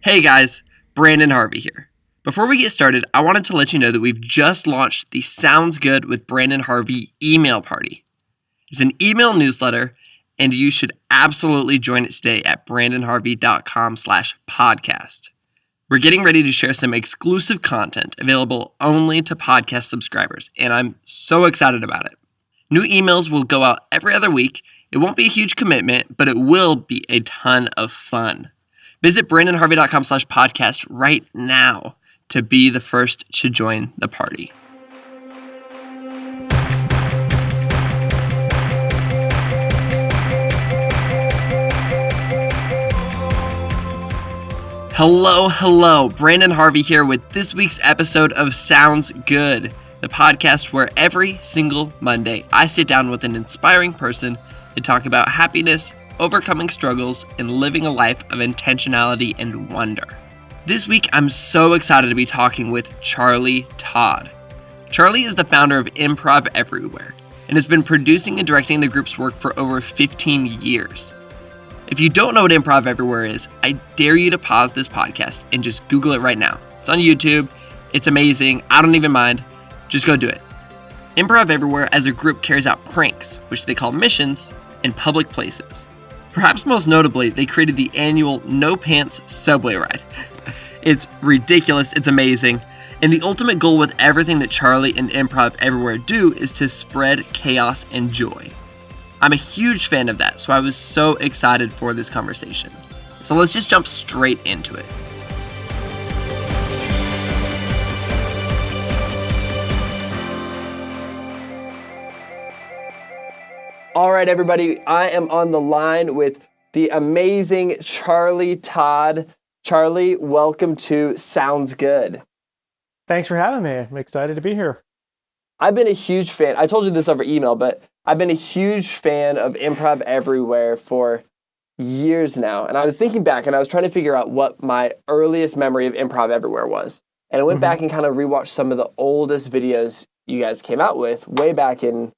Hey guys, Brandon Harvey here. Before we get started, I wanted to let you know that we've just launched the Sounds Good with Brandon Harvey email party. It's an email newsletter, and you should absolutely join it today at brandonharvey.com/podcast. We're getting ready to share some exclusive content available only to podcast subscribers, and I'm so excited about it. New emails will go out every other week. It won't be a huge commitment, but it will be a ton of fun. Visit brandonharvey.com/podcast right now to be the first to join the party. Hello, Brandon Harvey here with this week's episode of Sounds Good, the podcast where every single Monday I sit down with an inspiring person to talk about happiness, overcoming struggles, and living a life of intentionality and wonder. This week, I'm so excited to be talking with Charlie Todd. Charlie is the founder of Improv Everywhere and has been producing and directing the group's work for over 15 years. If you don't know what Improv Everywhere is, I dare you to pause this podcast and just Google it right now. It's on YouTube. It's amazing. I don't even mind. Just go do it. Improv Everywhere as a group carries out pranks, which they call missions, in public places. Perhaps most notably, they created the annual No Pants Subway Ride. It's ridiculous, it's amazing, and the ultimate goal with everything that Charlie and Improv Everywhere do is to spread chaos and joy. I'm a huge fan of that, so I was so excited for this conversation. So let's just jump straight into it. All right, everybody, I am on the line with the amazing Charlie Todd. Charlie, welcome to Sounds Good. Thanks for having me. I'm excited to be here. I've been a huge fan. I told you this over email, but I've been a huge fan of Improv Everywhere for years now. And I was thinking back and I was trying to figure out what my earliest memory of Improv Everywhere was. And I went back and kind of rewatched some of the oldest videos you guys came out with way back in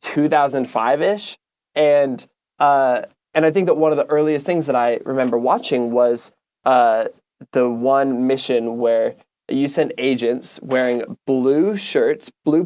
2005-ish. And I think that one of the earliest things that I remember watching was the one mission where you sent agents wearing blue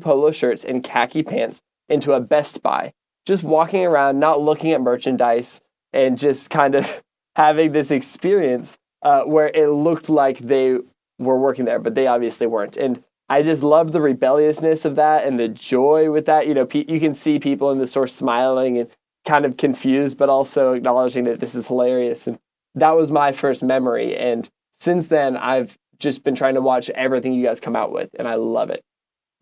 polo shirts and khaki pants into a Best Buy, just walking around, not looking at merchandise, and just kind of having this experience where it looked like they were working there, but they obviously weren't. And I just love the rebelliousness of that and the joy with that. You know, you can see people in the store smiling and kind of confused, but also acknowledging that this is hilarious. And that was my first memory. And since then, I've just been trying to watch everything you guys come out with, and I love it.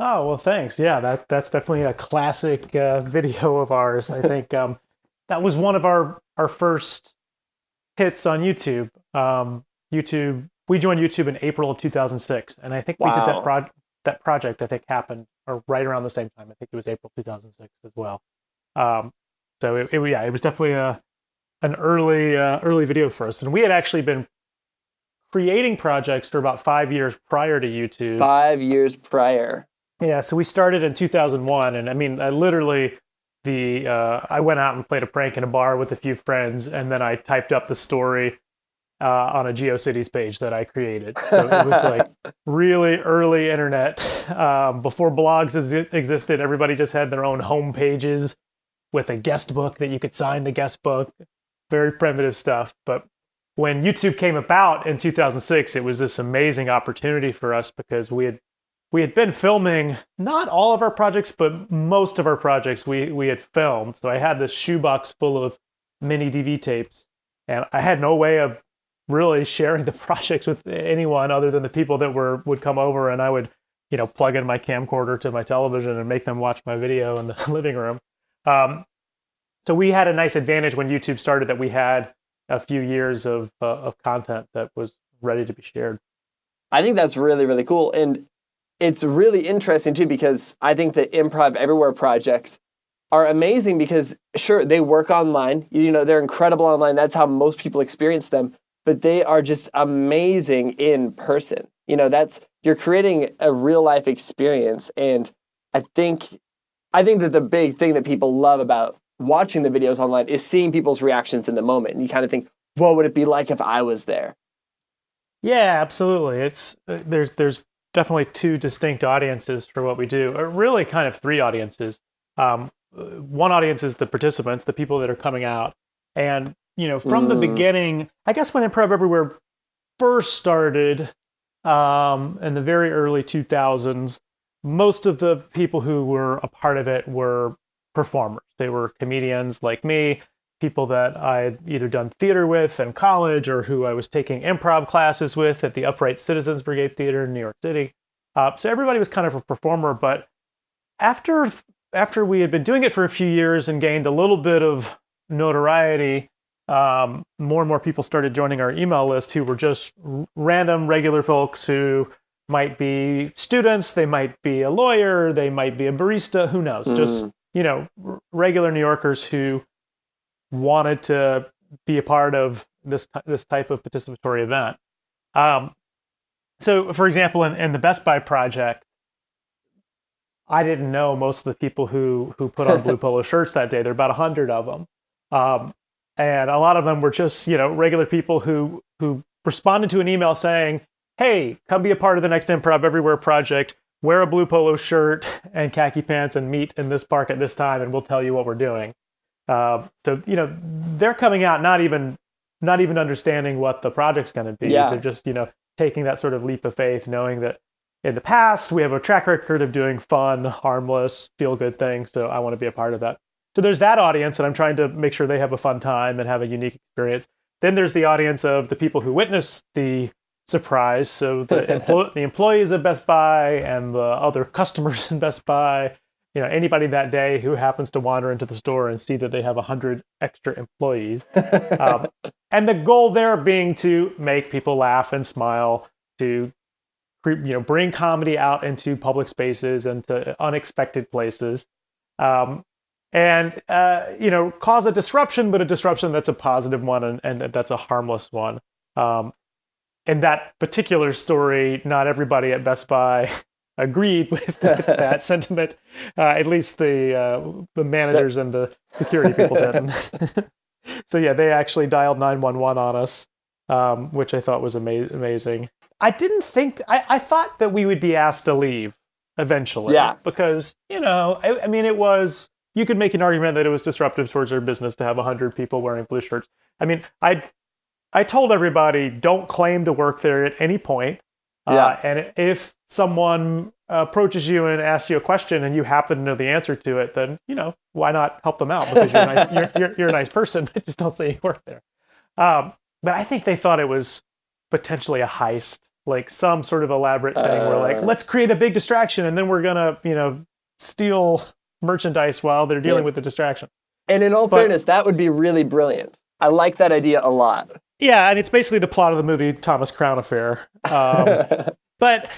Oh, well, thanks. Yeah, that's definitely a classic video of ours. I think that was one of our first hits on YouTube. We joined YouTube in April of 2006, and I think we did that project, I think, happened right around the same time. I think it was April 2006 as well. So it was definitely an early video for us, and we had actually been creating projects for about 5 years prior to YouTube. 5 years prior. Yeah, so we started in 2001, and I mean, I went out and played a prank in a bar with a few friends, and then I typed up the story on a GeoCities page that I created. So it was like really early internet. Before blogs existed, everybody just had their own home pages with a guest book that you could sign the guest book. Very primitive stuff. But when YouTube came about in 2006, it was this amazing opportunity for us because we had been filming not all of our projects, but most of our projects we had filmed. So I had this shoebox full of mini DV tapes, and I had no way of really sharing the projects with anyone other than the people that would come over, and I would, plug in my camcorder to my television and make them watch my video in the living room. So we had a nice advantage when YouTube started that we had a few years of content that was ready to be shared. I think that's really, really cool. And it's really interesting too, because I think the Improv Everywhere projects are amazing because sure, they work online, they're incredible online. That's how most people experience them, but they are just amazing in person. You're creating a real life experience. And I think that the big thing that people love about watching the videos online is seeing people's reactions in the moment. And you kind of think, what would it be like if I was there? Yeah, absolutely. It's there's definitely two distinct audiences for what we do. Or really, kind of three audiences. One audience is the participants, the people that are coming out, and from the beginning, I guess when Improv Everywhere first started, in the very early 2000s, most of the people who were a part of it were performers. They were comedians like me, people that I'd either done theater with in college or who I was taking improv classes with at the Upright Citizens Brigade Theater in New York City. So everybody was kind of a performer, but after we had been doing it for a few years and gained a little bit of notoriety, more and more people started joining our email list who were just random, regular folks who might be students, they might be a lawyer, they might be a barista, who knows? Just, regular New Yorkers who wanted to be a part of this type of participatory event. So, for example, in the Best Buy project, I didn't know most of the people who put on blue polo shirts that day. There were about 100 of them. And a lot of them were just, regular people who responded to an email saying, hey, come be a part of the next Improv Everywhere project, wear a blue polo shirt and khaki pants and meet in this park at this time, and we'll tell you what we're doing. So, they're coming out not even understanding what the project's going to be. Yeah. They're just, taking that sort of leap of faith, knowing that in the past, we have a track record of doing fun, harmless, feel-good things, so I want to be a part of that. So there's that audience, and I'm trying to make sure they have a fun time and have a unique experience. Then there's the audience of the people who witness the surprise, so the employees of Best Buy and the other customers in Best Buy, anybody that day who happens to wander into the store and see that they have 100 extra employees. And the goal there being to make people laugh and smile, to bring comedy out into public spaces and to unexpected places, and cause a disruption, but a disruption that's a positive one and that's a harmless one. In that particular story, not everybody at Best Buy agreed with that sentiment. At least the managers and the security people didn't. So yeah, they actually dialed 911 on us, which I thought was amazing. I didn't think I thought that we would be asked to leave eventually. Yeah. Because I mean, it was, you could make an argument that it was disruptive towards our business to have 100 people wearing blue shirts. I mean, I told everybody, don't claim to work there at any point. And if someone approaches you and asks you a question and you happen to know the answer to it, then, why not help them out? Because you're nice, you're a nice person, but just don't say you work there. But I think they thought it was potentially a heist, like some sort of elaborate thing where like, let's create a big distraction and then we're going to, steal merchandise while they're dealing with the distraction. And in all fairness, that would be really brilliant. I like that idea a lot. Yeah, and it's basically the plot of the movie Thomas Crown Affair. But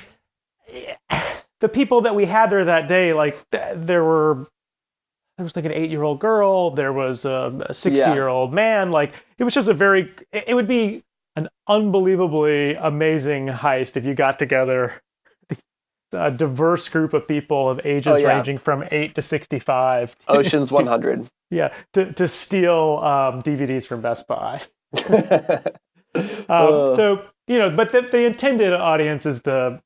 the people that we had there that day, like there was like an 8-year-old girl, there was a 60-year-old man. Like it was just it would be an unbelievably amazing heist if you got together a diverse group of people of ages ranging from 8 to 65. Ocean's 100. Yeah, to steal DVDs from Best Buy. So, but the intended audience is the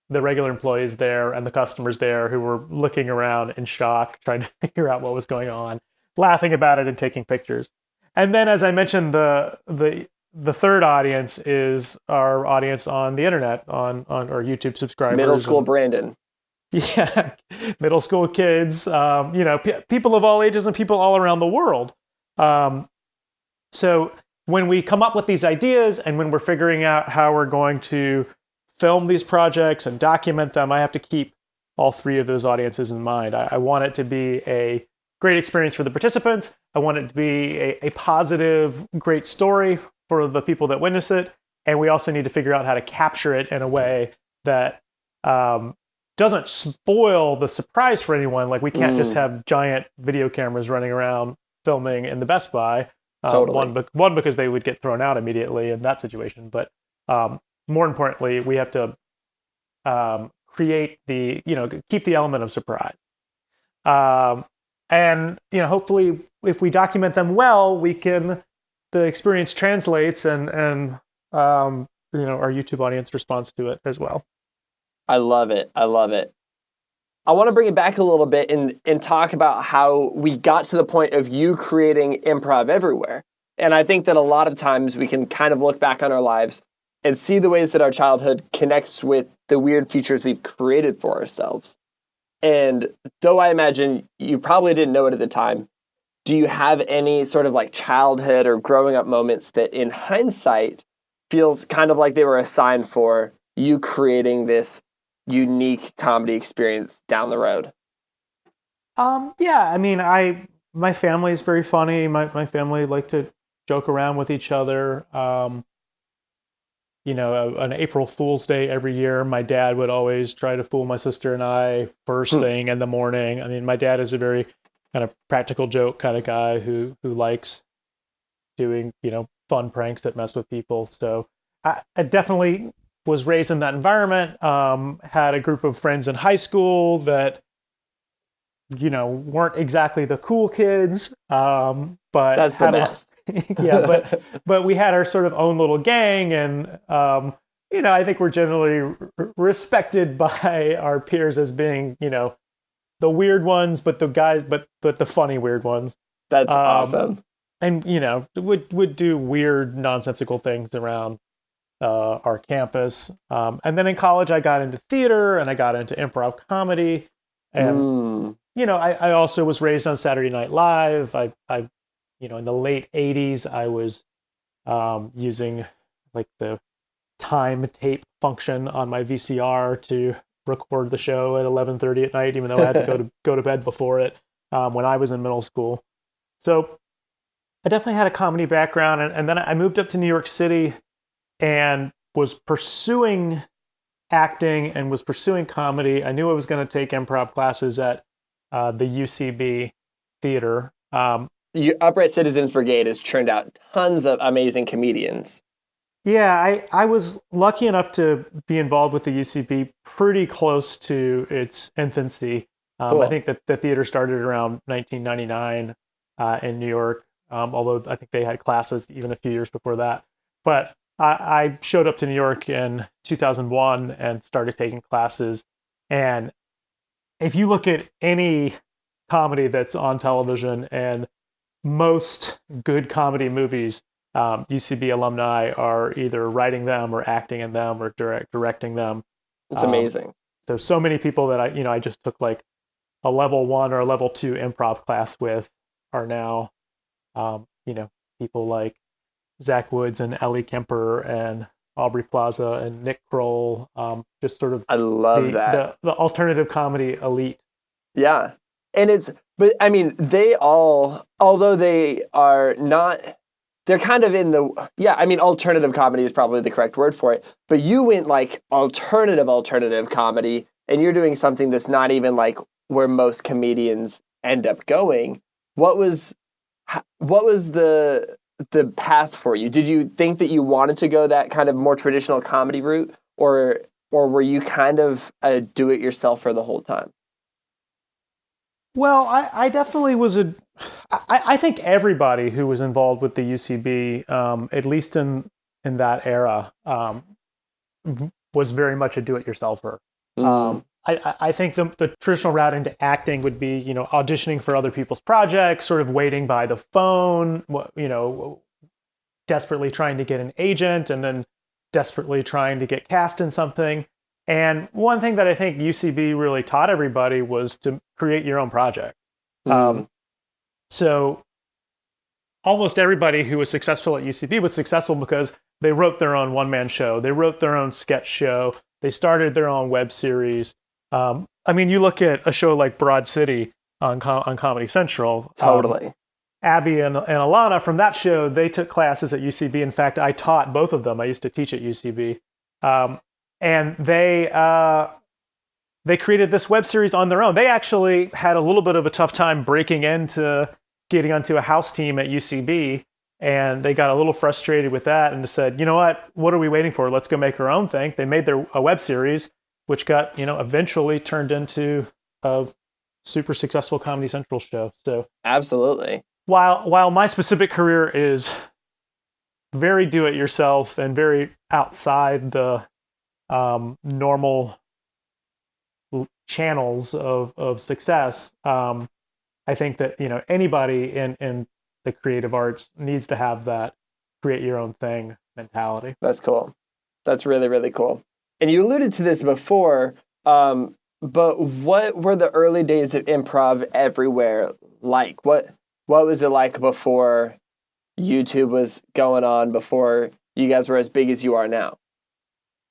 regular employees there and the customers there who were looking around in shock, trying to figure out what was going on, laughing about it and taking pictures. And then, as I mentioned, the third audience is our audience on the internet, on our YouTube subscribers. Middle school Brandon. Yeah, middle school kids, people of all ages and people all around the world. So when we come up with these ideas and when we're figuring out how we're going to film these projects and document them, I have to keep all three of those audiences in mind. I want it to be a great experience for the participants. I want it to be a positive, great story for the people that witness it. And we also need to figure out how to capture it in a way that doesn't spoil the surprise for anyone. Like we can't just have giant video cameras running around filming in the Best Buy. Totally. One, because they would get thrown out immediately in that situation. But more importantly, we have to create keep the element of surprise. And, hopefully if we document them well, the experience translates and our YouTube audience responds to it as well. I love it. I love it. I want to bring it back a little bit and talk about how we got to the point of you creating improv everywhere. And I think that a lot of times we can kind of look back on our lives and see the ways that our childhood connects with the weird futures we've created for ourselves. And though I imagine you probably didn't know it at the time, do you have any sort of like childhood or growing up moments that in hindsight feels kind of like they were a sign for you creating this unique comedy experience down the road? Yeah, I mean, my family is very funny. My family like to joke around with each other. An April Fool's Day every year, my dad would always try to fool my sister and I first thing in the morning. I mean, my dad is a very kind of practical joke kind of guy who likes doing, fun pranks that mess with people. So I definitely was raised in that environment. Had a group of friends in high school that, weren't exactly the cool kids. But that's the best. Yeah, but we had our sort of own little gang, and I think we're generally respected by our peers as being, the weird ones, but the funny weird ones. That's awesome. And would do weird nonsensical things around our campus. And then in college, I got into theater and I got into improv comedy, and I also was raised on Saturday Night Live. I in the late 80s, I was using like the time tape function on my VCR to record the show at 11:30 at night, even though I had to go to bed before it when I was in middle school. So I definitely had a comedy background, and then I moved up to New York City and was pursuing acting and was pursuing comedy. I knew I was going to take improv classes at the UCB theater. Upright Citizens Brigade has churned out tons of amazing comedians. Yeah, I was lucky enough to be involved with the UCB pretty close to its infancy. Cool. I think that the theater started around 1999 in New York, although I think they had classes even a few years before that. But I showed up to New York in 2001 and started taking classes. And if you look at any comedy that's on television and most good comedy movies, UCB alumni are either writing them or acting in them or directing them. It's amazing. So many people that I just took like a level 1 or a level 2 improv class with are now, people like Zach Woods and Ellie Kemper and Aubrey Plaza and Nick Kroll, just sort of I love that. The alternative comedy elite. Yeah. But I mean, they all, although they are not, they're kind of in the, alternative comedy is probably the correct word for it. But you went like alternative comedy, and you're doing something that's not even like where most comedians end up going. What was the path for you? Did you think that you wanted to go that kind of more traditional comedy route, or were you kind of a do-it-yourself for the whole time? Well, I definitely was I think everybody who was involved with the UCB, at least in that era, was very much a do-it-yourselfer. I think the traditional route into acting would be, auditioning for other people's projects, sort of waiting by the phone, desperately trying to get an agent, and then desperately trying to get cast in something. And one thing that I think UCB really taught everybody was to create your own project. So almost everybody who was successful at UCB was successful because they wrote their own one-man show. They wrote their own sketch show. They started their own web series. You look at a show like Broad City on Comedy Central. Totally. Abby and Alana from that show, they took classes at UCB. In fact, I taught both of them. I used to teach at UCB. And they created this web series on their own. They actually had a little bit of a tough time breaking into getting onto a house team at UCB, and they got a little frustrated with that and said, you know what are we waiting for? Let's go make our own thing. They made a web series, which got, eventually turned into a super successful Comedy Central show. So absolutely. While my specific career is very do-it-yourself and very outside the normal channels of success. I think that, anybody in the creative arts needs to have that create your own thing mentality. That's cool. That's really, really cool. And you alluded to this before, but what were the early days of improv everywhere like? What was it like before YouTube was going on, before you guys were as big as you are now?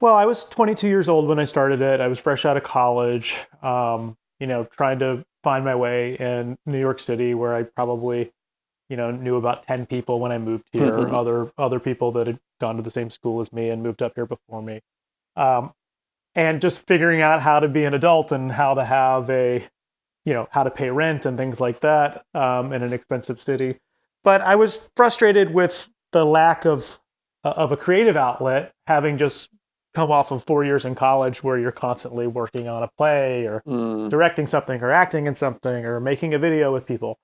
Well, I was 22 years old when I started it. I was fresh out of college, trying to find my way in New York City, where I probably, knew about 10 people when I moved here, other people that had gone to the same school as me and moved up here before me. And just figuring out how to be an adult and how to have how to pay rent and things like that in an expensive city. But I was frustrated with the lack of a creative outlet, having just come off of 4 years in college where you're constantly working on a play or directing something or acting in something or making a video with people.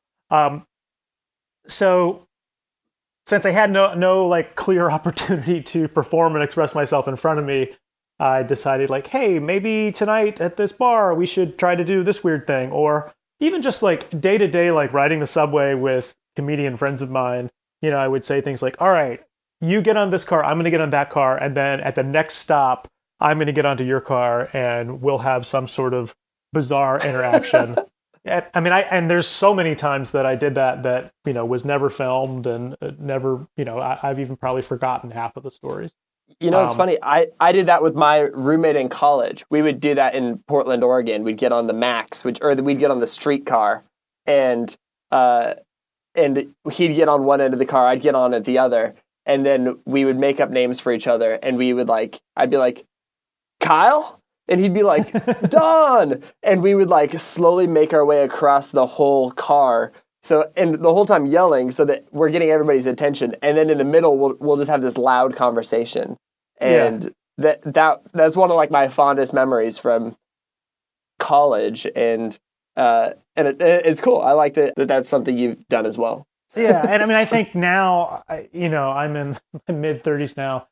So since I had no like clear opportunity to perform and express myself in front of me, I decided like, hey, maybe tonight at this bar, we should try to do this weird thing. Or even just like day to day, like riding the subway with comedian friends of mine, I would say things like, all right, you get on this car, I'm going to get on that car. And then at the next stop, I'm going to get onto your car and we'll have some sort of bizarre interaction. And there's so many times that I did that, was never filmed and never, I've even probably forgotten half of the stories. It's funny. I did that with my roommate in college. We would do that in Portland, Oregon. We'd get on the Max, we'd get on the streetcar, and he'd get on one end of the car, I'd get on at the other, and then we would make up names for each other, and we would I'd be like, Kyle, and he'd be like, Don, and we would slowly make our way across the whole car. So, and the whole time yelling so that we're getting everybody's attention. And then in the middle, we'll just have this loud conversation. And that's one of my fondest memories from college. And it's cool. I like that that's something you've done as well. Yeah. And I think now, I'm in my mid 30s now.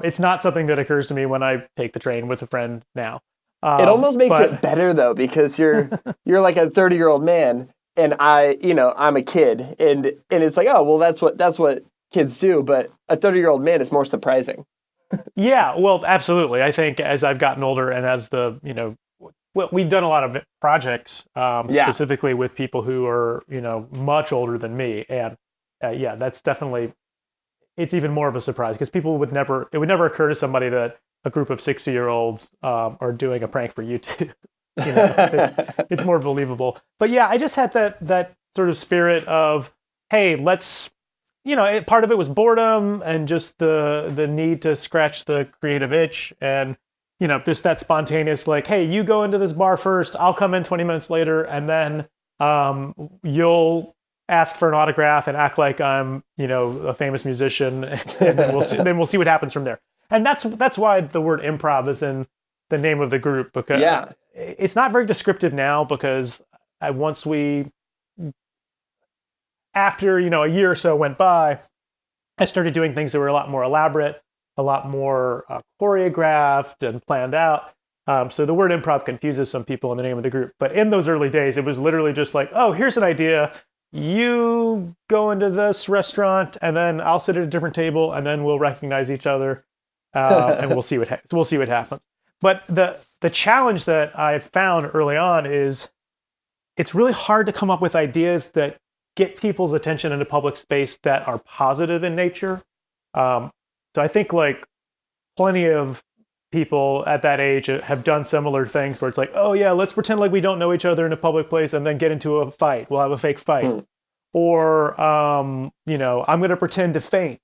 It's not something that occurs to me when I take the train with a friend now. It almost makes it better though, because you're like a 30-year-old man. And I'm a kid, and it's like, oh, well, that's what kids do. But a 30-year-old man is more surprising. Yeah, well, absolutely. I think as I've gotten older, and as we've done a lot of projects specifically with people who are much older than me, and that's definitely, it's even more of a surprise because it would never occur to somebody that a group of 60-year-olds are doing a prank for YouTube. It's more believable. But yeah, I just had that sort of spirit of, hey, let's, part of it was boredom and just the need to scratch the creative itch, and just that spontaneous, like, hey, you go into this bar first, I'll come in 20 minutes later, and then you'll ask for an autograph and act like I'm a famous musician, and then we'll see what happens from there. And that's why the word improv is in the name of the group, because it's not very descriptive now, because after a year or so went by, I started doing things that were a lot more elaborate, a lot more choreographed and planned out. So the word improv confuses some people in the name of the group. But in those early days, it was literally just like, oh, here's an idea. You go into this restaurant, and then I'll sit at a different table, and then we'll recognize each other, and we'll see what happens. But the challenge that I found early on is it's really hard to come up with ideas that get people's attention in a public space that are positive in nature. So I think plenty of people at that age have done similar things where it's like, oh yeah, let's pretend like we don't know each other in a public place and then get into a fight. We'll have a fake fight. Or, I'm going to pretend to faint.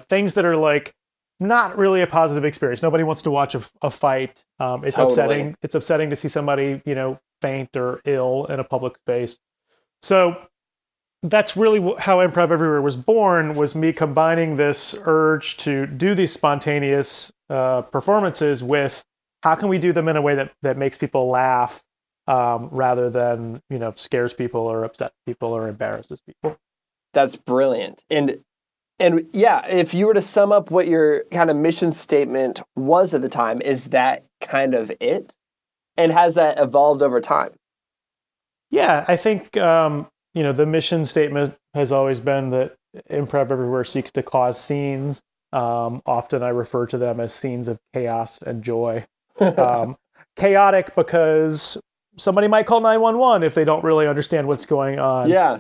Things that are not really a positive experience. Nobody wants to watch a fight. It's upsetting. It's upsetting to see somebody, faint or ill in a public space. So that's really how Improv Everywhere was born, was me combining this urge to do these spontaneous performances with how can we do them in a way that makes people laugh rather than, scares people or upsets people or embarrasses people. That's brilliant. And And yeah, if you were to sum up what your kind of mission statement was at the time, is that kind of it? And has that evolved over time? Yeah, I think the mission statement has always been that Improv Everywhere seeks to cause scenes. Often I refer to them as scenes of chaos and joy. Chaotic because somebody might call 911 if they don't really understand what's going on. Yeah.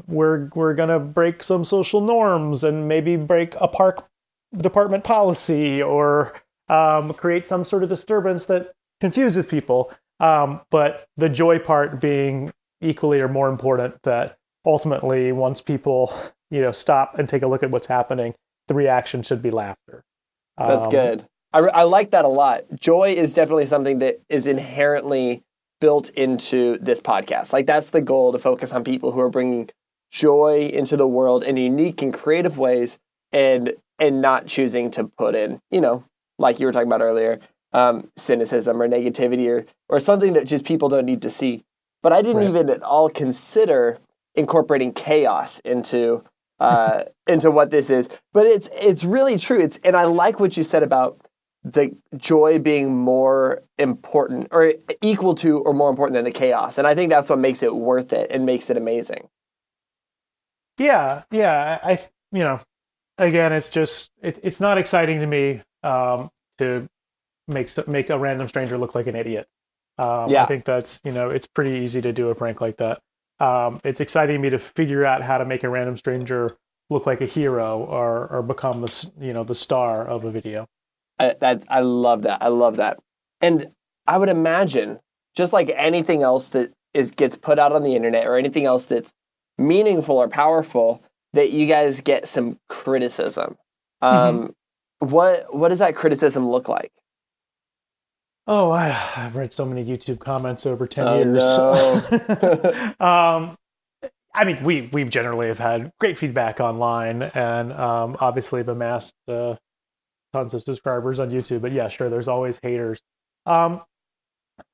We're gonna break some social norms and maybe break a park department policy or create some sort of disturbance that confuses people. But the joy part being equally or more important, that ultimately once people stop and take a look at what's happening, the reaction should be laughter. That's good. I like that a lot. Joy is definitely something that is inherently built into this podcast. Like that's the goal, to focus on people who are bringing joy into the world in unique and creative ways, and not choosing to put in, like you were talking about earlier, cynicism or negativity or something that just people don't need to see. But I didn't even at all consider incorporating chaos into what this is. But it's really true. And I like what you said about the joy being more important or equal to or more important than the chaos. And I think that's what makes it worth it and makes it amazing. Yeah. Again, it's just, it's not exciting to me to make a random stranger look like an idiot. I think that's, it's pretty easy to do a prank like that. It's exciting to me to figure out how to make a random stranger look like a hero or become the star of a video. I love that. I love that. And I would imagine, just like anything else that gets put out on the internet or anything else that's meaningful or powerful, that you guys get some criticism. What does that criticism look like? Oh, I've read so many YouTube comments over 10 years. No. I mean, we've generally have had great feedback online, and obviously have amassed tons of subscribers on YouTube. But yeah, sure, there's always haters. Trying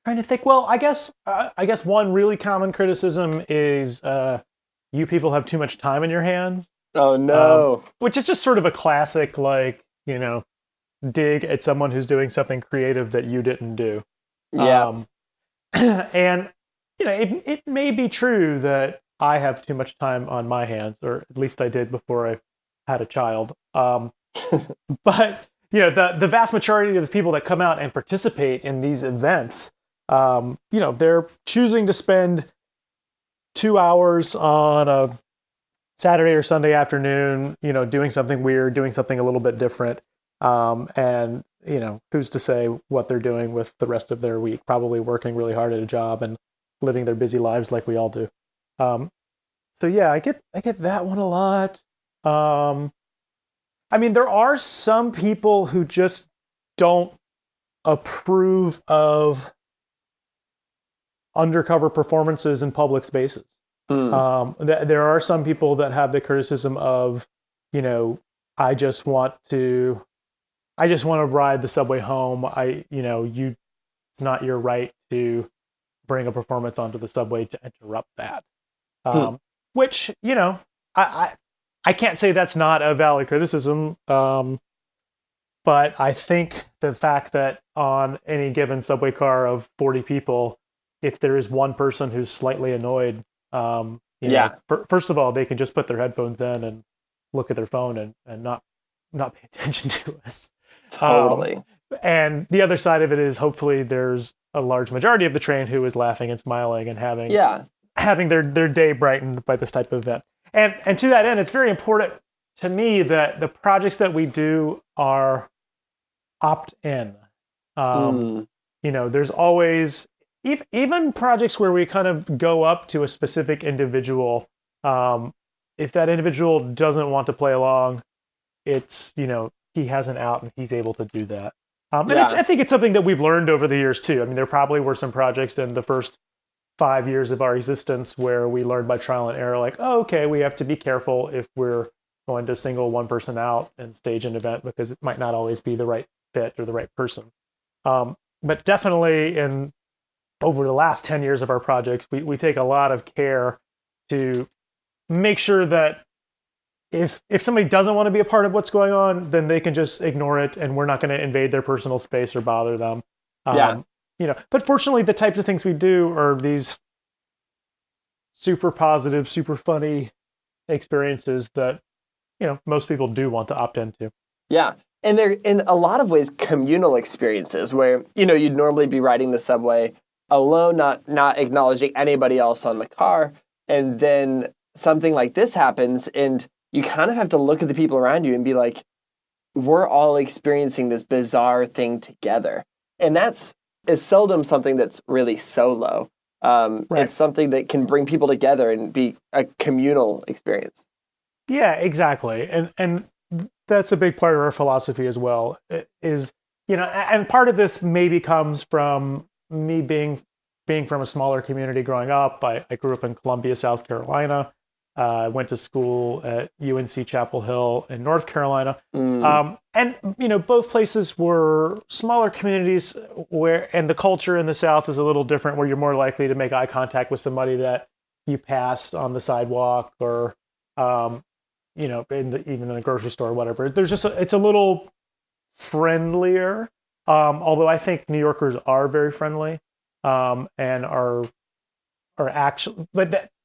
to think. Well, I guess one really common criticism is you people have too much time in your hands. Oh no! Which is just sort of a classic, dig at someone who's doing something creative that you didn't do. Yeah. And it may be true that I have too much time on my hands, or at least I did before I had a child. But the vast majority of the people that come out and participate in these events, they're choosing to spend 2 hours on a Saturday or Sunday afternoon, doing something weird, doing something a little bit different. And who's to say what they're doing with the rest of their week? Probably working really hard at a job and living their busy lives like we all do. So yeah, I get that one a lot. I mean, there are some people who just don't approve of undercover performances in public spaces. There are some people that have the criticism of, I just want to ride the subway home. It's not your right to bring a performance onto the subway to interrupt that. Which, I can't say that's not a valid criticism. But I think the fact that on any given subway car of 40 people, if there is one person who's slightly annoyed, first of all, they can just put their headphones in and look at their phone and not pay attention to us. Totally. And the other side of it is hopefully there's a large majority of the train who is laughing and smiling and having their day brightened by this type of event. And to that end, it's very important to me that the projects that we do are opt-in. There's always, even projects where we kind of go up to a specific individual, if that individual doesn't want to play along, it's, he has an out and he's able to do that. I think it's something that we've learned over the years too. I mean, there probably were some projects in the first 5 years of our existence where we learned by trial and error, like, oh, okay, we have to be careful if we're going to single one person out and stage an event because it might not always be the right fit or the right person. But definitely over the last 10 years of our projects, we take a lot of care to make sure that if somebody doesn't want to be a part of what's going on, then they can just ignore it, and we're not going to invade their personal space or bother them. But fortunately, the types of things we do are these super positive, super funny experiences that, most people do want to opt into. Yeah. And they're in a lot of ways communal experiences where, you'd normally be riding the subway alone, not acknowledging anybody else on the car. And then something like this happens, and you kind of have to look at the people around you and be like, we're all experiencing this bizarre thing together. And is seldom something that's really solo. Right. It's something that can bring people together and be a communal experience. Yeah, exactly. And that's a big part of our philosophy as well, is, and part of this maybe comes from me being from a smaller community growing up. I grew up in Columbia, South Carolina. I went to school at UNC Chapel Hill in North Carolina. And, both places were smaller communities and the culture in the South is a little different, where you're more likely to make eye contact with somebody that you pass on the sidewalk or, even in a grocery store or whatever. There's it's a little friendlier. Although I think New Yorkers are very friendly, and are actually,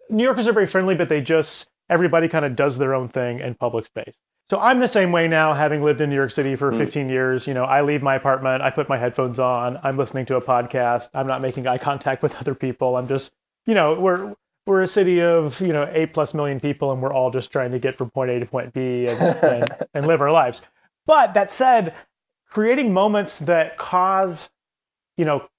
New Yorkers are very friendly, but everybody kind of does their own thing in public space. So I'm the same way now, having lived in New York City for 15 years. I leave my apartment, I put my headphones on, I'm listening to a podcast, I'm not making eye contact with other people. I'm just, we're a city of, 8+ million people, and we're all just trying to get from point A to point B and live our lives. But that said, creating moments that cause,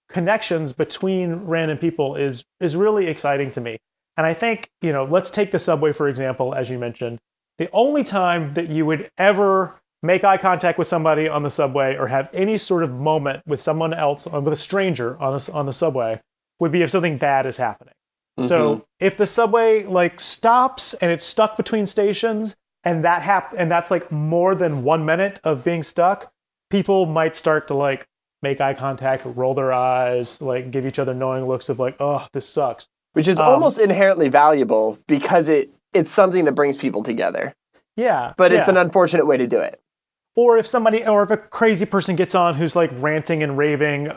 connections between random people is really exciting to me. And I think, let's take the subway, for example, as you mentioned. The only time that you would ever make eye contact with somebody on the subway or have any sort of moment with someone else, with a stranger on the subway, would be if something bad is happening. Mm-hmm. So if the subway stops and it's stuck between stations, and that's more than 1 minute of being stuck, people might start to make eye contact, roll their eyes, give each other knowing looks of oh, this sucks. Which is almost inherently valuable because it's something that brings people together. Yeah. But it's an unfortunate way to do it. Or if a crazy person gets on who's ranting and raving,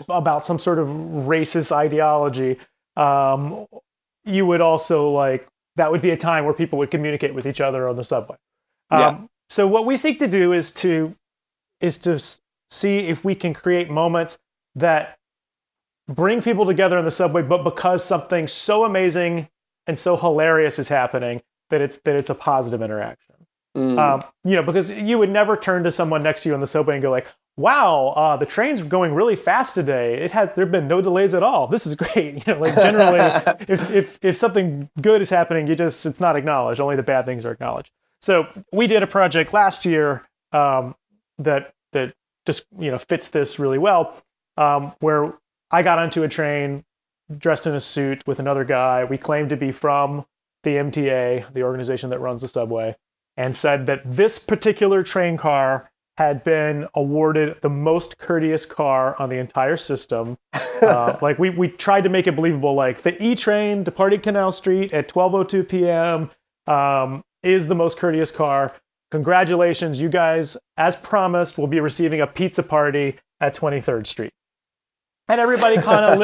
about some sort of racist ideology, you would also that would be a time where people would communicate with each other on the subway. So what we seek to do is to see if we can create moments that bring people together on the subway, but because something so amazing and so hilarious is happening, that it's a positive interaction. Because you would never turn to someone next to you on the subway and go wow, the train's going really fast today. There've been no delays at all. This is great. Generally, if something good is happening, it's not acknowledged. Only the bad things are acknowledged. So we did a project last year that just fits this really well, where I got onto a train dressed in a suit with another guy. We claimed to be from the MTA, the organization that runs the subway, and said that this particular train car had been awarded the most courteous car on the entire system. We tried to make it believable. The E train departing Canal Street at 12:02 p.m. Is the most courteous car. Congratulations, you guys, as promised, will be receiving a pizza party at 23rd Street. And everybody kind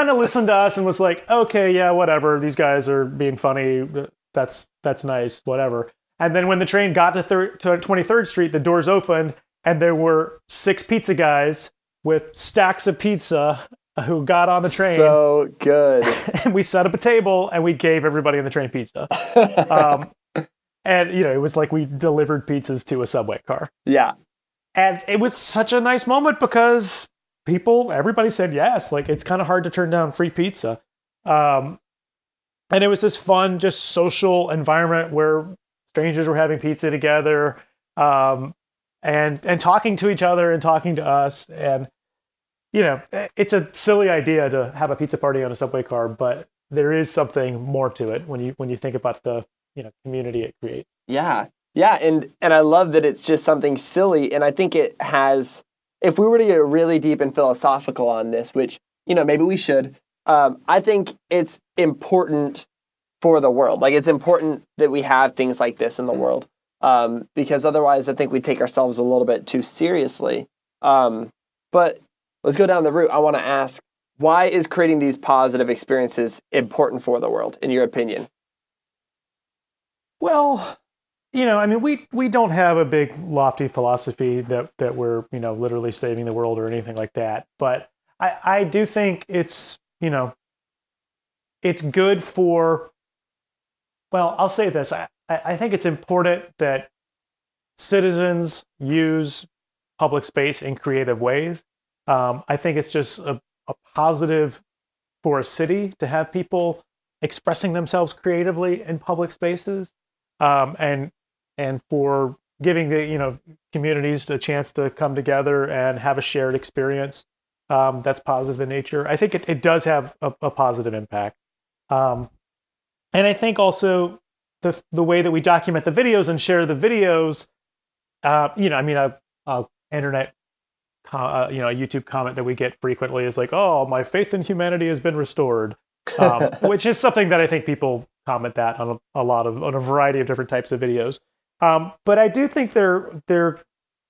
of listened to us and was okay, yeah, whatever. These guys are being funny. That's nice, whatever. And then when the train got to 23rd Street, the doors opened, and there were 6 pizza guys with stacks of pizza who got on the train. So good. And we set up a table, and we gave everybody on the train pizza. And, it was we delivered pizzas to a subway car. Yeah. And it was such a nice moment because everybody said yes. It's kind of hard to turn down free pizza. And it was this fun, just social environment where strangers were having pizza together, and talking to each other and talking to us. And, it's a silly idea to have a pizza party on a subway car, but there is something more to it when you think about the, community it creates. Yeah. Yeah. And I love that it's just something silly. And I think it has, if we were to get really deep and philosophical on this, which, maybe we should, I think it's important for the world. Like, it's important that we have things like this in the world, because otherwise I think we take ourselves a little bit too seriously. But let's go down the route. I want to ask, why is creating these positive experiences important for the world, in your opinion? Well, I mean, we don't have a big lofty philosophy that we're, literally saving the world or anything like that. But I do think it's good for, well, I'll say this. I think it's important that citizens use public space in creative ways. I think it's just a positive for a city to have people expressing themselves creatively in public spaces, and for giving the communities a chance to come together and have a shared experience that's positive in nature. I think it does have a positive impact, and I think also the way that we document the videos and share the videos. A internet, a YouTube comment that we get frequently is like, "Oh, my faith in humanity has been restored," which is something that I think people comment that on on a variety of different types of videos. But I do think they're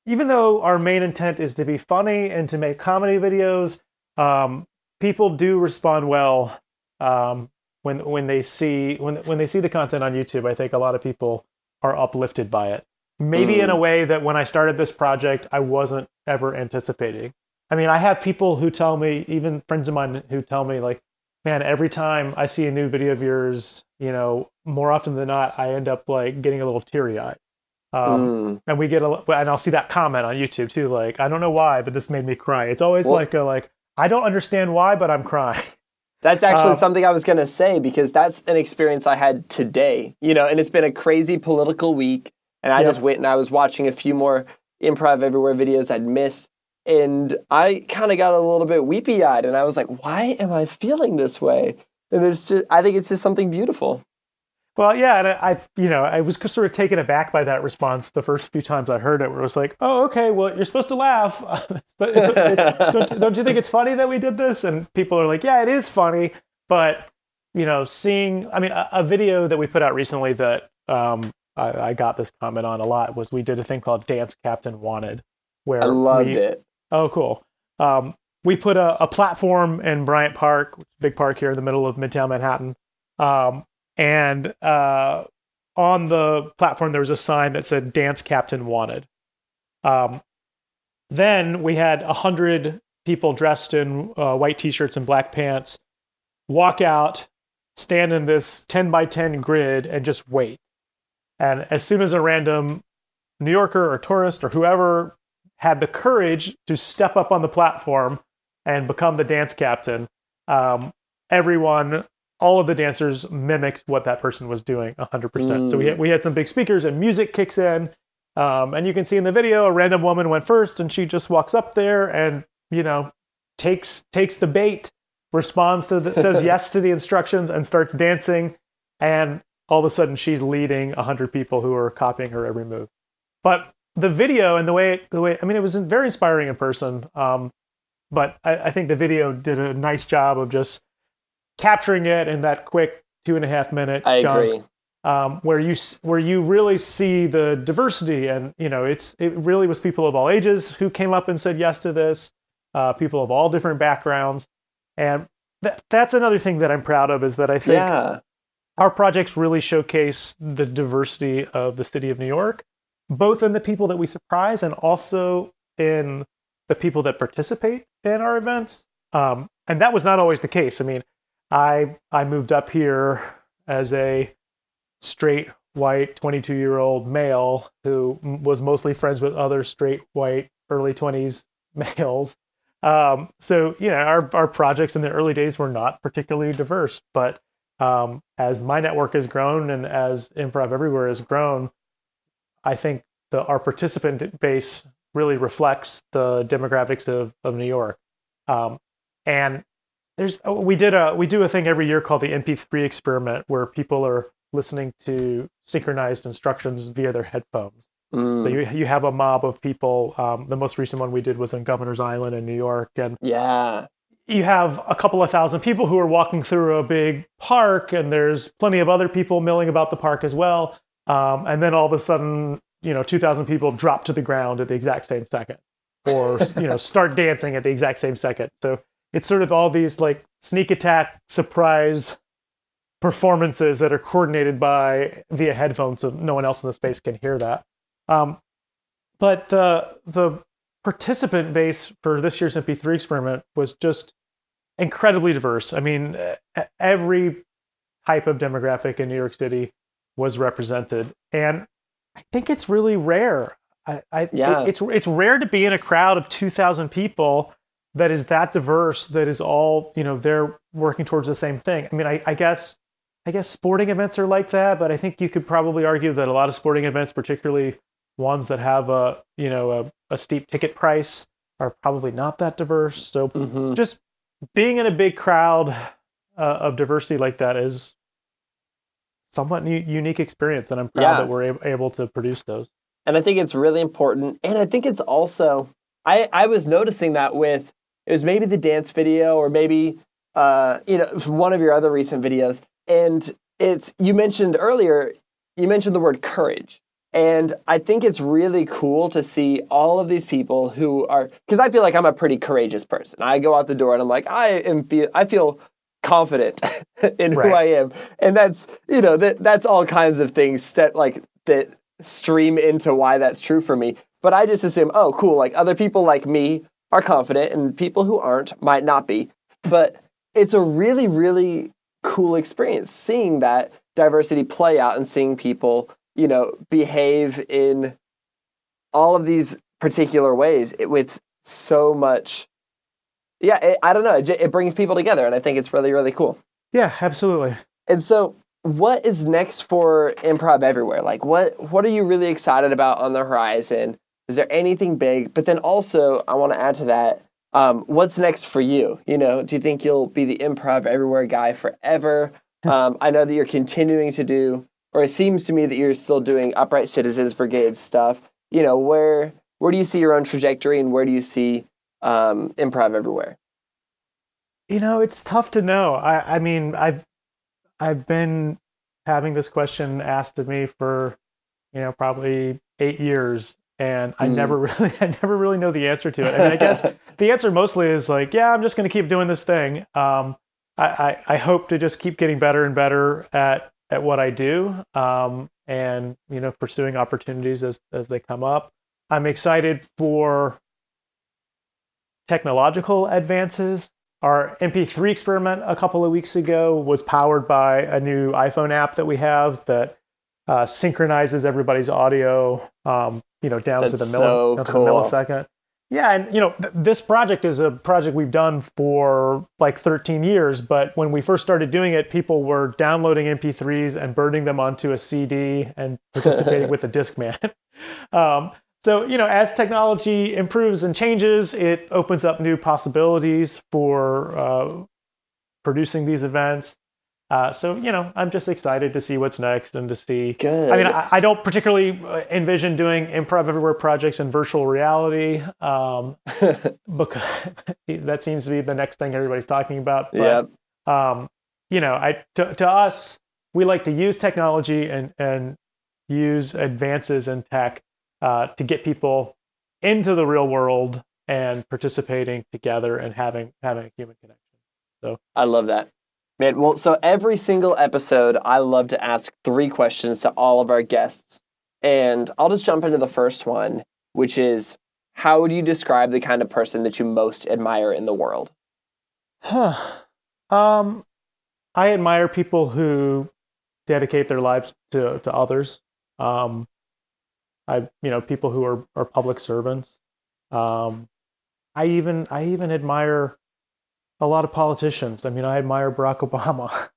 even though our main intent is to be funny and to make comedy videos, people do respond well when they see the content on YouTube. I think a lot of people are uplifted by it. Maybe in a way that when I started this project, I wasn't ever anticipating. I mean, I have people who tell me, even friends of mine who tell me, like, man, every time I see a new video of yours, more often than not, I end up like getting a little teary-eyed. And we get and I'll see that comment on YouTube too, like, I don't know why, but this made me cry. It's always like I don't understand why, but I'm crying. That's actually something I was going to say, because that's an experience I had today, and it's been a crazy political week. And I just went and I was watching a few more Improv Everywhere videos I'd missed. And I kind of got a little bit weepy-eyed. And I was like, why am I feeling this way? And I think it's just something beautiful. Well, yeah. And I was sort of taken aback by that response the first few times I heard it, where it was like, oh, okay, well, you're supposed to laugh. But don't you think it's funny that we did this? And people are like, yeah, it is funny. But, seeing, a video that we put out recently that, I got this comment on a lot was we did a thing called Dance Captain Wanted, where I loved it. Oh, cool. We put a platform in Bryant Park, big park here in the middle of Midtown Manhattan. And on the platform, there was a sign that said Dance Captain Wanted. Then we had 100 people dressed in white t-shirts and black pants walk out, stand in this 10 by 10 grid and just wait. And as soon as a random New Yorker or tourist or whoever had the courage to step up on the platform and become the dance captain, all of the dancers mimicked what that person was doing 100%. So we had some big speakers and music kicks in. And you can see in the video, a random woman went first and she just walks up there and, takes the bait, responds says yes to the instructions and starts dancing. And all of a sudden she's leading 100 people who are copying her every move. But the video and the way, it was very inspiring in person. But I think the video did a nice job of just capturing it in that quick 2.5 minute I chunk, agree. where you really see the diversity. And, it really was people of all ages who came up and said yes to this, people of all different backgrounds. And that's another thing that I'm proud of, is that I think our projects really showcase the diversity of the city of New York, both in the people that we surprise and also in the people that participate in our events. And that was not always the case. I moved up here as a straight, white, 22-year-old male who was mostly friends with other straight, white, early 20s males. So, our projects in the early days were not particularly diverse, but as my network has grown and as Improv Everywhere has grown, I think our participant base really reflects the demographics of New York. And we do a thing every year called the MP3 experiment, where people are listening to synchronized instructions via their headphones. So you have a mob of people. The most recent one we did was on Governor's Island in New York, and you have a couple of thousand people who are walking through a big park, and there's plenty of other people milling about the park as well. And then all of a sudden, 2,000 people drop to the ground at the exact same second, or start dancing at the exact same second. So it's sort of all these like sneak attack surprise performances that are coordinated via headphones, so no one else in the space can hear that. But the participant base for this year's MP3 experiment was just incredibly diverse. I mean, every type of demographic in New York City was represented, and I think it's really rare. It's rare to be in a crowd of 2,000 people that is that diverse, that is all they're working towards the same thing. I mean, I guess sporting events are like that, but I think you could probably argue that a lot of sporting events, particularly ones that have a steep ticket price, are probably not that diverse. So just being in a big crowd of diversity like that is somewhat unique experience, and I'm proud that we're able to produce those. And I think it's really important. And I think it's also, I was noticing that it was maybe the dance video, or maybe one of your other recent videos. And you mentioned earlier, the word courage. And I think it's really cool to see all of these people who are, because I feel like I'm a pretty courageous person. I go out the door and I'm like, I feel confident in who I am. And that's, that's all kinds of things that stream into why that's true for me. But I just assume, oh, cool, like other people like me are confident and people who aren't might not be. But it's a really, really cool experience seeing that diversity play out and seeing people behave in all of these particular ways with so much. I don't know. It brings people together, and I think it's really, really cool. Yeah, absolutely. And so what is next for Improv Everywhere? Like, what are you really excited about on the horizon? Is there anything big? But then also, I want to add to that, what's next for you? Do you think you'll be the Improv Everywhere guy forever? I know that you're continuing to do, or it seems to me that you're still doing Upright Citizens Brigade stuff. Where do you see your own trajectory, and where do you see Improv Everywhere? It's tough to know. I mean, I've been having this question asked of me for, probably 8 years, and I never really know the answer to it. I mean, I guess the answer mostly is like, yeah, I'm just going to keep doing this thing. I hope to just keep getting better and better at what I do, and pursuing opportunities as they come up. I'm excited for technological advances. Our MP3 experiment a couple of weeks ago was powered by a new iPhone app that we have that synchronizes everybody's audio, down to the millisecond. Yeah, and this project is a project we've done for like 13 years, but when we first started doing it, people were downloading MP3s and burning them onto a CD and participating with the Discman. So, as technology improves and changes, it opens up new possibilities for producing these events. So, I'm just excited to see what's next and to see. Good. I mean, I don't particularly envision doing Improv Everywhere projects in virtual reality, because that seems to be the next thing everybody's talking about. But, to us, we like to use technology and use advances in tech to get people into the real world and participating together and having a human connection. So I love that. Man, well, so every single episode, I love to ask 3 questions to all of our guests. And I'll just jump into the first one, which is, how would you describe the kind of person that you most admire in the world? I admire people who dedicate their lives to others. People who are public servants. I even admire a lot of politicians. I mean, I admire Barack Obama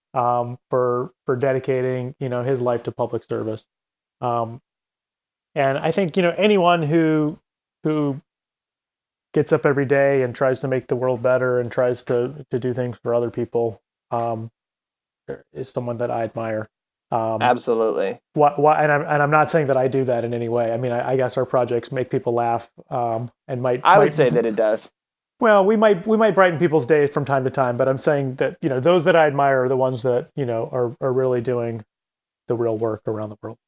for dedicating his life to public service. And I think anyone who gets up every day and tries to make the world better and tries to do things for other people is someone that I admire. Absolutely. And I'm not saying that I do that in any way. I mean, I guess our projects make people laugh, and I would say that it does. Well, we might brighten people's days from time to time, but I'm saying that, those that I admire are the ones that, are really doing the real work around the world.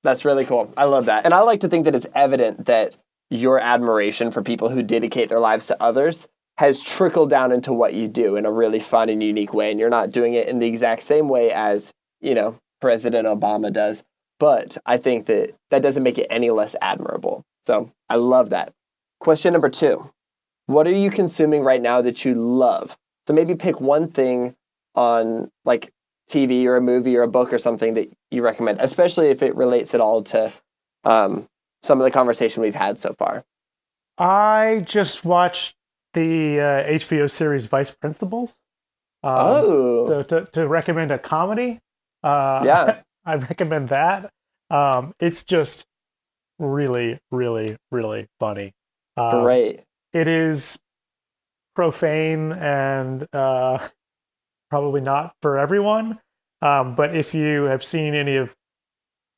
That's really cool. I love that. And I like to think that it's evident that your admiration for people who dedicate their lives to others has trickled down into what you do in a really fun and unique way. And you're not doing it in the exact same way as, President Obama does. But I think that that doesn't make it any less admirable. So I love that. Question number 2. What are you consuming right now that you love? So maybe pick one thing on like TV or a movie or a book or something that you recommend, especially if it relates at all to some of the conversation we've had so far. I just watched the HBO series Vice Principals. So to recommend a comedy, Yeah. I recommend that. It's just really, really, really funny. Great. It is profane and probably not for everyone. But if you have seen any of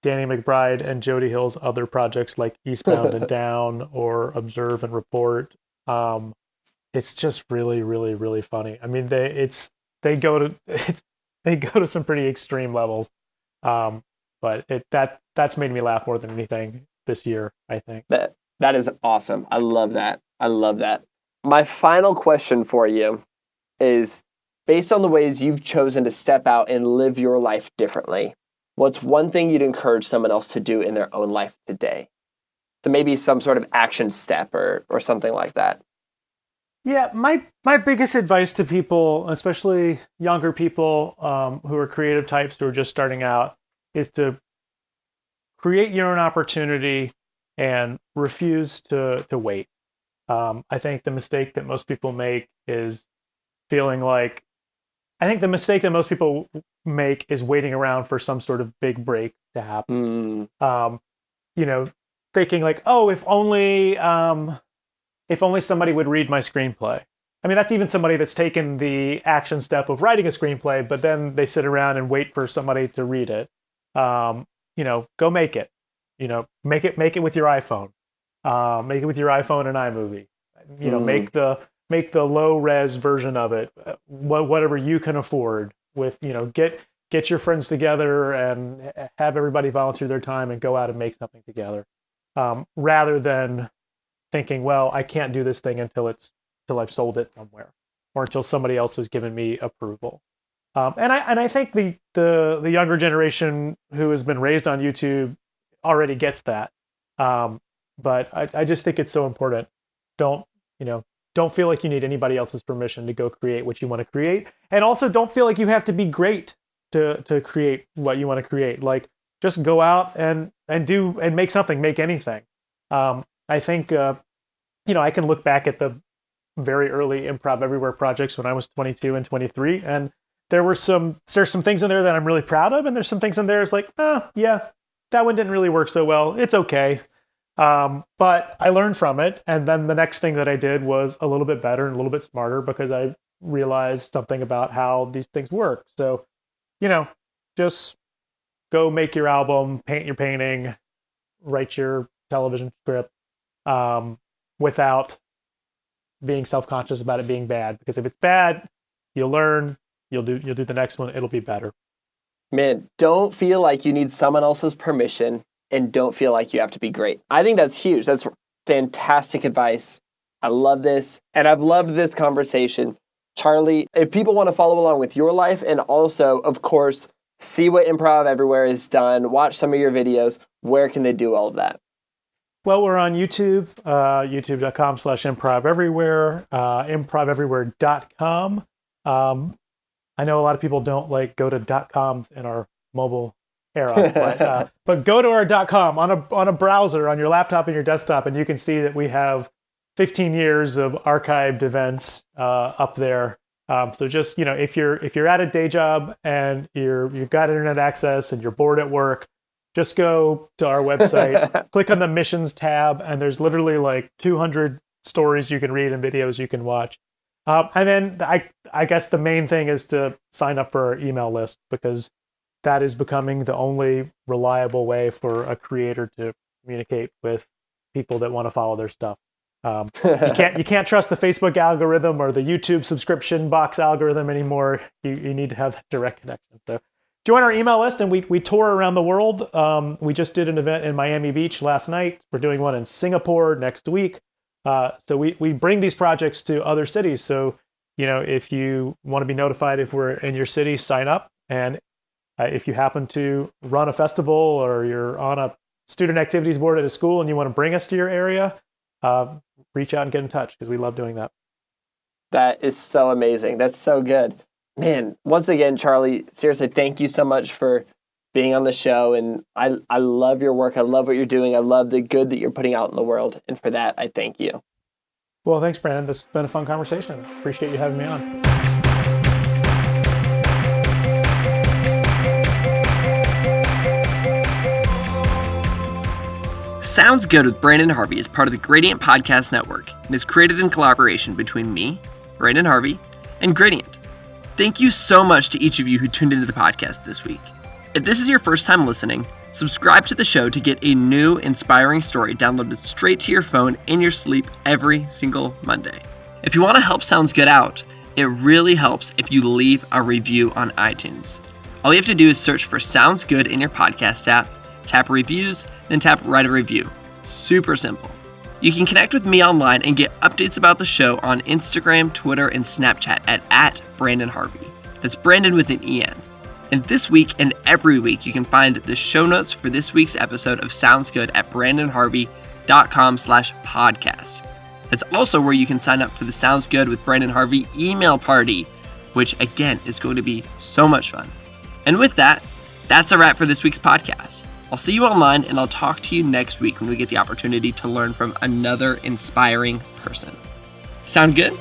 Danny McBride and Jody Hill's other projects like Eastbound and Down or Observe and Report, it's just really, really, really funny. I mean, they go to some pretty extreme levels. But that's made me laugh more than anything this year, I think. That is awesome. I love that. I love that. My final question for you is, based on the ways you've chosen to step out and live your life differently, what's one thing you'd encourage someone else to do in their own life today? So maybe some sort of action step or something like that. Yeah, my biggest advice to people, especially younger people who are creative types who are just starting out, is to create your own opportunity and refuse to wait. I think the mistake that most people make is feeling like, I think the mistake that most people make is waiting around for some sort of big break to happen. Thinking like, oh, if only somebody would read my screenplay. I mean, that's even somebody that's taken the action step of writing a screenplay, but then they sit around and wait for somebody to read it. Go make it. Make it with your iPhone. Make it with your iPhone and iMovie. Make the low res version of it, whatever you can afford. With get your friends together and have everybody volunteer their time and go out and make something together, rather than thinking, well, I can't do this thing until I've sold it somewhere or until somebody else has given me approval. And I think the younger generation who has been raised on YouTube already gets that. But I just think it's so important. Don't feel like you need anybody else's permission to go create what you want to create. And also don't feel like you have to be great to create what you want to create. Like, just go out and make something, make anything. I think, I can look back at the very early Improv Everywhere projects when I was 22 and 23, and there's some things in there that I'm really proud of, and there's some things in there it's like, yeah, that one didn't really work so well. It's okay. But I learned from it, and then the next thing that I did was a little bit better and a little bit smarter because I realized something about how these things work. So, just go make your album, paint your painting, write your television script, without being self-conscious about it being bad. Because if it's bad, you'll learn, you'll do the next one, it'll be better. Man, don't feel like you need someone else's permission and don't feel like you have to be great. I think that's huge. That's fantastic advice. I love this. And I've loved this conversation. Charlie, if people want to follow along with your life and also, of course, see what Improv Everywhere is done, watch some of your videos, where can they do all of that? Well, we're on YouTube, youtube.com/Improv Everywhere, improveverywhere.com. I know a lot of people don't go to .coms in our mobile era, but go to our .com on a browser on your laptop and your desktop, and you can see that we have 15 years of archived events up there. So just if you're at a day job and you've got internet access and you're bored at work, just go to our website, click on the missions tab, and there's literally 200 stories you can read and videos you can watch. And then I guess the main thing is to sign up for our email list, because that is becoming the only reliable way for a creator to communicate with people that want to follow their stuff. You can't trust the Facebook algorithm or the YouTube subscription box algorithm anymore. You need to have that direct connection. So join our email list, and we tour around the world. We just did an event in Miami Beach last night. We're doing one in Singapore next week. So we bring these projects to other cities. So, if you want to be notified if we're in your city, sign up. And if you happen to run a festival or you're on a student activities board at a school and you want to bring us to your area, reach out and get in touch, because we love doing that. That is so amazing. That's so good. Man, once again, Charlie, seriously, thank you so much for being on the show. And I love your work. I love what you're doing. I love the good that you're putting out in the world. And for that, I thank you. Well, thanks, Brandon. This has been a fun conversation. Appreciate you having me on. Sounds Good with Brandon Harvey is part of the Gradient Podcast Network and is created in collaboration between me, Brandon Harvey, and Gradient. Thank you so much to each of you who tuned into the podcast this week. If this is your first time listening, subscribe to the show to get a new, inspiring story downloaded straight to your phone in your sleep every single Monday. If you want to help Sounds Good out, it really helps if you leave a review on iTunes. All you have to do is search for Sounds Good in your podcast app, tap reviews, then tap write a review. Super simple. You can connect with me online and get updates about the show on Instagram, Twitter, and Snapchat at Brandon Harvey. That's Brandon with an EN. And this week and every week, you can find the show notes for this week's episode of Sounds Good at brandonharvey.com/podcast. That's also where you can sign up for the Sounds Good with Brandon Harvey email party, which again is going to be so much fun. And with that, that's a wrap for this week's podcast. I'll see you online, and I'll talk to you next week when we get the opportunity to learn from another inspiring person. Sound good?